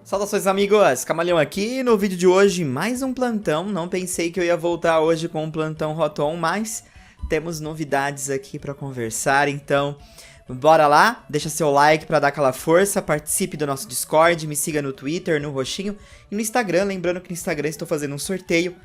Saudações amigos, Camaleão aqui. No vídeo de hoje mais um plantão. Não pensei que eu ia voltar hoje com um plantão Rotom, mas temos novidades aqui pra conversar, então bora lá, deixa seu like pra dar aquela força, participe do nosso Discord, me siga no Twitter, no roxinho e no Instagram, lembrando que no Instagram estou fazendo um sorteio.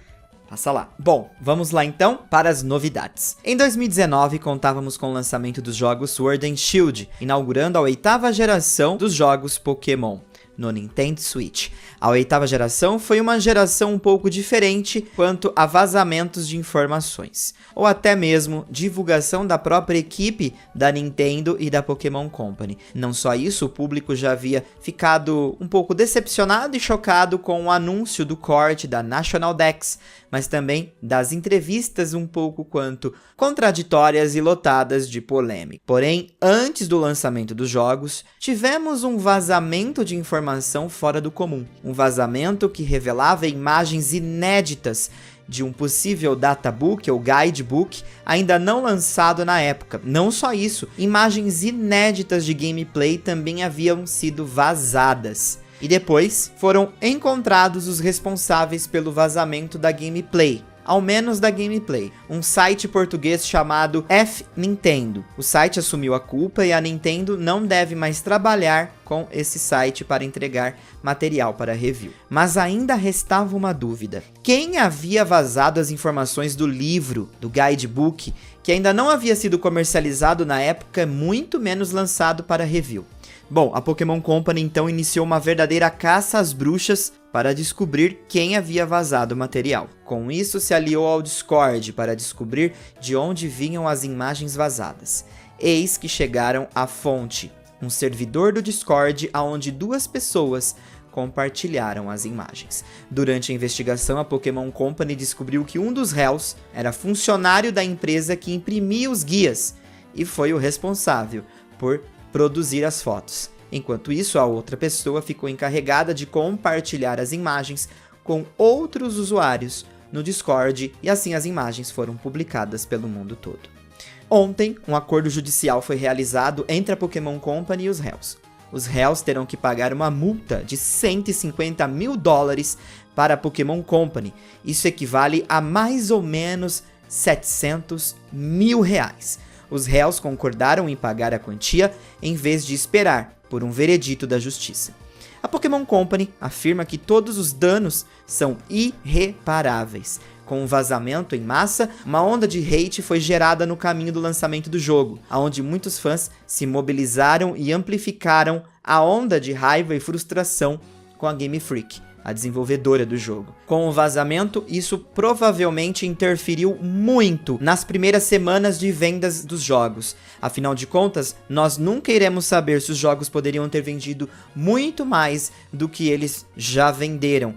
Passa lá. Bom, vamos lá então para as novidades. Em 2019, contávamos com o lançamento dos jogos Sword and Shield, inaugurando a 8ª geração dos jogos Pokémon no Nintendo Switch. A 8ª geração foi uma geração um pouco diferente quanto a vazamentos de informações, ou até mesmo divulgação da própria equipe da Nintendo e da Pokémon Company. Não só isso, o público já havia ficado um pouco decepcionado e chocado com o anúncio do corte da National Dex, mas também das entrevistas um pouco quanto contraditórias e lotadas de polêmica. Porém, antes do lançamento dos jogos, tivemos um vazamento de informação fora do comum. Um vazamento que revelava imagens inéditas de um possível databook ou guidebook ainda não lançado na época. Não só isso, imagens inéditas de gameplay também haviam sido vazadas. E depois foram encontrados os responsáveis pelo vazamento da gameplay. Ao menos da gameplay. Um site português chamado F-Nintendo. O site assumiu a culpa e a Nintendo não deve mais trabalhar com esse site para entregar material para review. Mas ainda restava uma dúvida. Quem havia vazado as informações do livro, do guidebook, que ainda não havia sido comercializado na época, muito menos lançado para review? Bom, a Pokémon Company então iniciou uma verdadeira caça às bruxas para descobrir quem havia vazado o material. Com isso, se aliou ao Discord para descobrir de onde vinham as imagens vazadas. Eis que chegaram à fonte, um servidor do Discord onde 2 pessoas compartilharam as imagens. Durante a investigação, a Pokémon Company descobriu que um dos réus era funcionário da empresa que imprimia os guias e foi o responsável por produzir as fotos. Enquanto isso, a outra pessoa ficou encarregada de compartilhar as imagens com outros usuários no Discord e assim as imagens foram publicadas pelo mundo todo. Ontem, um acordo judicial foi realizado entre a Pokémon Company e os réus. Os réus terão que pagar uma multa de $150 mil para a Pokémon Company. Isso equivale a mais ou menos R$700 mil. Os réus concordaram em pagar a quantia em vez de esperar por um veredito da justiça. A Pokémon Company afirma que todos os danos são irreparáveis. Com um vazamento em massa, uma onda de hate foi gerada no caminho do lançamento do jogo, onde muitos fãs se mobilizaram e amplificaram a onda de raiva e frustração com a Game Freak, a desenvolvedora do jogo. Com o vazamento, isso provavelmente interferiu muito nas primeiras semanas de vendas dos jogos. Afinal de contas, nós nunca iremos saber se os jogos poderiam ter vendido muito mais do que eles já venderam.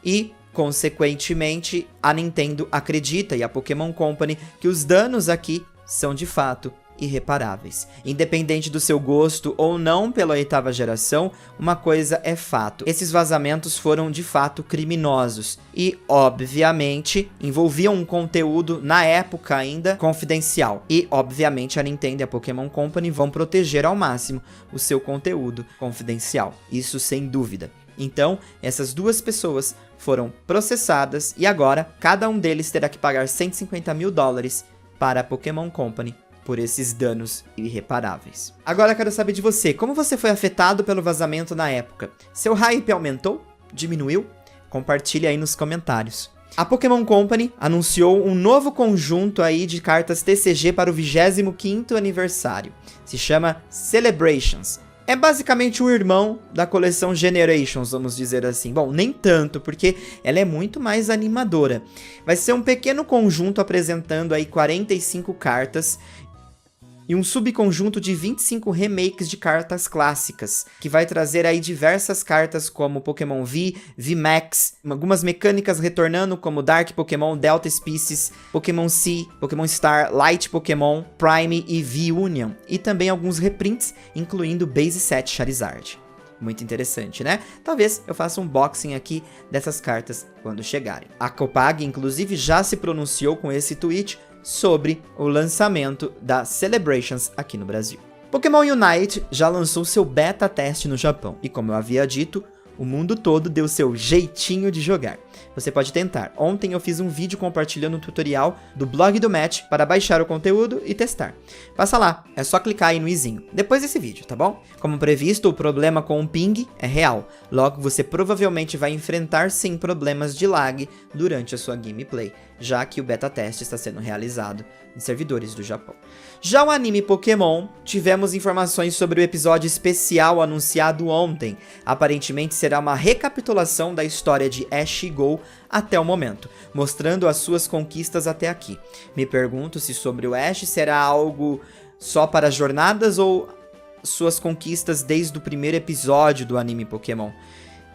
E, consequentemente, a Nintendo acredita e a Pokémon Company que os danos aqui são de fato irreparáveis. Independente do seu gosto ou não pela 8ª geração, uma coisa é fato: esses vazamentos foram de fato criminosos e, obviamente, envolviam um conteúdo na época ainda confidencial. E, obviamente, a Nintendo e a Pokémon Company vão proteger ao máximo o seu conteúdo confidencial. Isso sem dúvida. Então, essas 2 pessoas foram processadas e agora cada um deles terá que pagar $150 mil para a Pokémon Company por esses danos irreparáveis. Agora eu quero saber de você, como você foi afetado pelo vazamento na época? Seu hype aumentou? Diminuiu? Compartilhe aí nos comentários. A Pokémon Company anunciou um novo conjunto aí de cartas TCG para o 25º aniversário. Se chama Celebrations. É basicamente o irmão da coleção Generations, vamos dizer assim. Bom, nem tanto, porque ela é muito mais animadora. Vai ser um pequeno conjunto apresentando aí 45 cartas e um subconjunto de 25 remakes de cartas clássicas, que vai trazer aí diversas cartas como Pokémon V, VMAX, algumas mecânicas retornando como Dark Pokémon, Delta Species, Pokémon C, Pokémon Star, Light Pokémon, Prime e V-Union, e também alguns reprints, incluindo Base Set Charizard. Muito interessante, né? Talvez eu faça um unboxing aqui dessas cartas quando chegarem. A Copag, inclusive, já se pronunciou com esse tweet sobre o lançamento da Celebrations aqui no Brasil. Pokémon Unite já lançou seu beta teste no Japão, e como eu havia dito, O mundo todo deu seu jeitinho de jogar. Você pode tentar. Ontem eu fiz um vídeo compartilhando um tutorial do blog do Match para baixar o conteúdo e testar. Passa lá, é só clicar aí no izinho, depois desse vídeo, tá bom? Como previsto, o problema com o ping é real. Logo, você provavelmente vai enfrentar sim problemas de lag durante a sua gameplay, já que o beta teste está sendo realizado em servidores do Japão. Já o anime Pokémon, tivemos informações sobre o episódio especial anunciado ontem. Aparentemente será uma recapitulação da história de Ash e Go até o momento, mostrando as suas conquistas até aqui. Me pergunto se sobre o Ash será algo só para jornadas ou suas conquistas desde o primeiro episódio do anime Pokémon.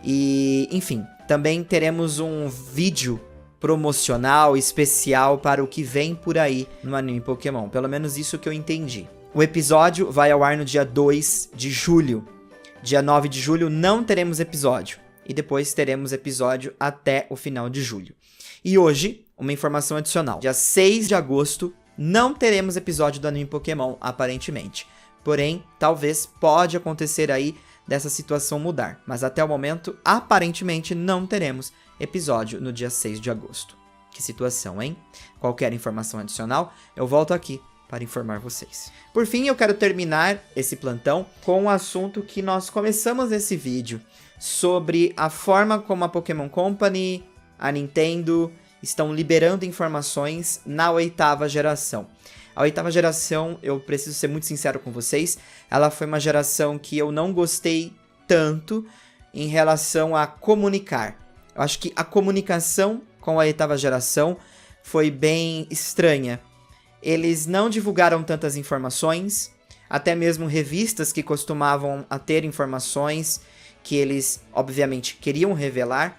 E, enfim, também teremos um vídeo promocional especial para o que vem por aí no anime Pokémon, pelo menos isso que eu entendi. O episódio vai ao ar no dia 2 de julho. Dia 9 de julho não teremos episódio, e depois teremos episódio até o final de julho. E hoje, uma informação adicional. Dia 6 de agosto não teremos episódio do anime Pokémon, aparentemente. Porém, talvez pode acontecer aí dessa situação mudar, mas até o momento, aparentemente, não teremos episódio no dia 6 de agosto. Que situação, hein? Qualquer informação adicional, eu volto aqui para informar vocês. Por fim, eu quero terminar esse plantão com um assunto que nós começamos nesse vídeo, sobre a forma como a Pokémon Company, a Nintendo, estão liberando informações na 8ª geração. A 8ª geração, eu preciso ser muito sincero com vocês, ela foi uma geração que eu não gostei tanto em relação a comunicar. Eu acho que a comunicação com a 8ª geração foi bem estranha. Eles não divulgaram tantas informações, até mesmo revistas que costumavam a ter informações que eles, obviamente, queriam revelar,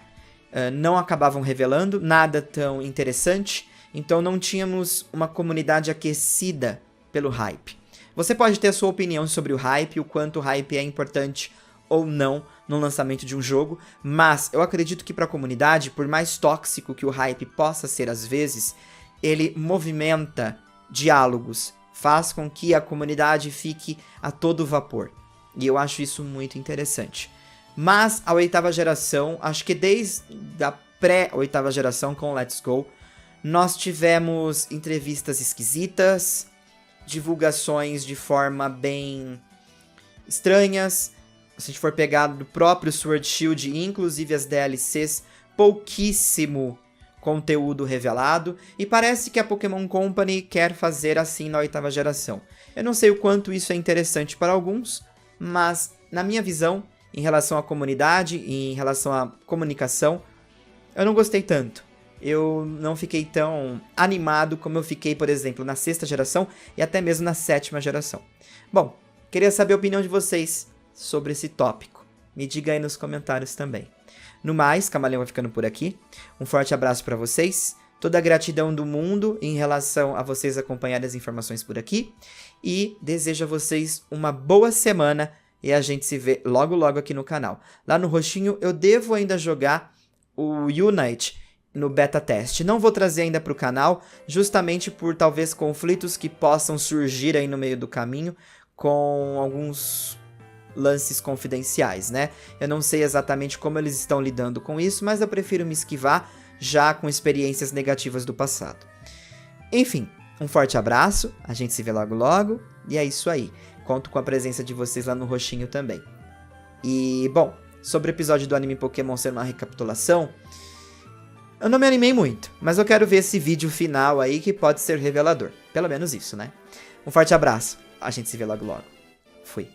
não acabavam revelando, nada tão interessante, então não tínhamos uma comunidade aquecida pelo hype. Você pode ter a sua opinião sobre o hype, o quanto o hype é importante ou não no lançamento de um jogo, mas eu acredito que para a comunidade, por mais tóxico que o hype possa ser às vezes, ele movimenta diálogos, faz com que a comunidade fique a todo vapor, e eu acho isso muito interessante. Mas a 8ª geração, acho que desde a pré-8ª geração com Let's Go, nós tivemos entrevistas esquisitas, divulgações de forma bem estranhas. Se a gente for pegar do próprio Sword Shield, inclusive as DLCs, pouquíssimo conteúdo revelado. E parece que a Pokémon Company quer fazer assim na 8ª geração. Eu não sei o quanto isso é interessante para alguns, mas na minha visão, em relação à comunidade e em relação à comunicação, eu não gostei tanto. Eu não fiquei tão animado como eu fiquei, por exemplo, na 6ª geração e até mesmo na 7ª geração. Bom, queria saber a opinião de vocês sobre esse tópico. Me diga aí nos comentários também. No mais, Camaleão vai ficando por aqui. Um forte abraço para vocês. Toda a gratidão do mundo em relação a vocês acompanharem as informações por aqui. E desejo a vocês uma boa semana. E a gente se vê logo logo aqui no canal. Lá no roxinho eu devo ainda jogar o Unite no beta teste. Não vou trazer ainda para o canal, justamente por talvez conflitos que possam surgir aí no meio do caminho com alguns lances confidenciais, né? Eu não sei exatamente como eles estão lidando com isso, mas eu prefiro me esquivar já com experiências negativas do passado. Enfim, um forte abraço, a gente se vê logo logo, e é isso aí. Conto com a presença de vocês lá no roxinho também. E, bom, sobre o episódio do anime Pokémon ser uma recapitulação, eu não me animei muito, mas eu quero ver esse vídeo final aí que pode ser revelador. Pelo menos isso, né? Um forte abraço, a gente se vê logo logo. Fui.